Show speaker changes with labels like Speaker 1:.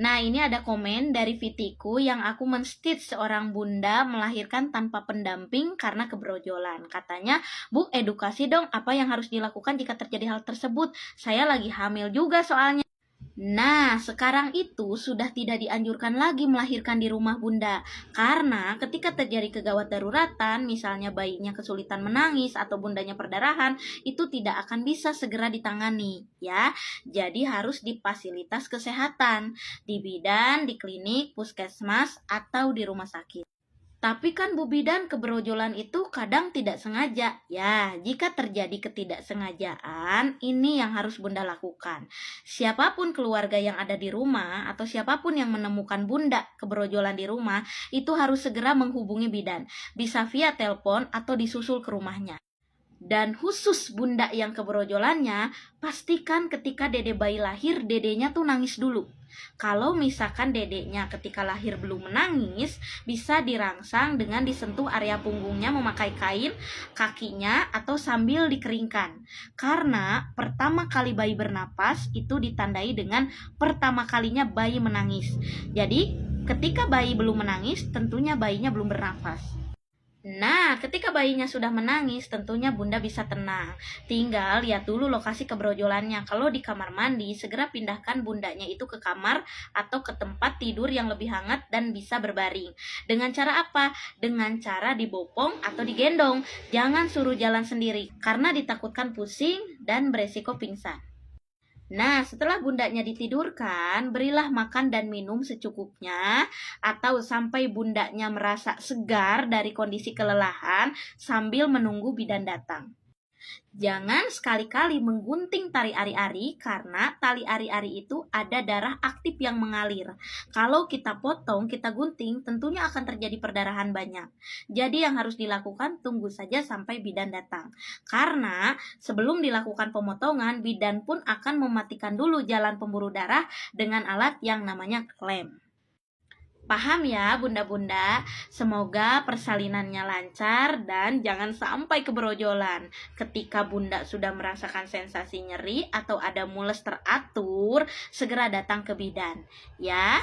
Speaker 1: Nah, ini ada komen dari Vitiku yang aku menstitch seorang bunda melahirkan tanpa pendamping karena kebrojolan. Katanya, "Bu, edukasi dong apa yang harus dilakukan jika terjadi hal tersebut. Saya lagi hamil juga soalnya." Nah, sekarang itu sudah tidak dianjurkan lagi melahirkan di rumah bunda. Karena ketika terjadi kegawat daruratan, misalnya bayinya kesulitan menangis atau bundanya perdarahan, itu tidak akan bisa segera ditangani, ya. Jadi harus di fasilitas kesehatan, di bidan, di klinik, puskesmas, atau di rumah sakit. Tapi kan Bu Bidan, kebrojolan itu kadang tidak sengaja. Ya, jika terjadi ketidaksengajaan, ini yang harus Bunda lakukan. Siapapun keluarga yang ada di rumah atau siapapun yang menemukan Bunda kebrojolan di rumah, itu harus segera menghubungi bidan. Bisa via telepon atau disusul ke rumahnya. Dan khusus bunda yang kebrojolannya, pastikan ketika dede bayi lahir, dedenya tuh nangis dulu. Kalau misalkan dedeknya ketika lahir belum menangis, bisa dirangsang dengan disentuh area punggungnya memakai kain, kakinya, atau sambil dikeringkan. Karena pertama kali bayi bernapas itu ditandai dengan pertama kalinya bayi menangis. Jadi ketika bayi belum menangis, tentunya bayinya belum bernafas. Nah, ketika bayinya sudah menangis, tentunya Bunda bisa tenang. Tinggal lihat dulu lokasi kebrojolannya. Kalau di kamar mandi, segera pindahkan bundanya itu ke kamar atau ke tempat tidur yang lebih hangat dan bisa berbaring. Dengan cara apa? Dengan cara dibopong atau digendong. Jangan suruh jalan sendiri, karena ditakutkan pusing dan beresiko pingsan. Nah, setelah bundanya ditidurkan, berilah makan dan minum secukupnya atau sampai bundanya merasa segar dari kondisi kelelahan sambil menunggu bidan datang. Jangan sekali-kali menggunting tali ari-ari karena tali ari-ari itu ada darah aktif yang mengalir. Kalau kita potong, kita gunting, tentunya akan terjadi perdarahan banyak. Jadi yang harus dilakukan, tunggu saja sampai bidan datang. Karena sebelum dilakukan pemotongan, bidan pun akan mematikan dulu jalan pembuluh darah dengan alat yang namanya klem. Paham ya bunda-bunda? Semoga persalinannya lancar dan jangan sampai kebrojolan. Ketika bunda sudah merasakan sensasi nyeri atau ada mules teratur, segera datang ke bidan. Ya.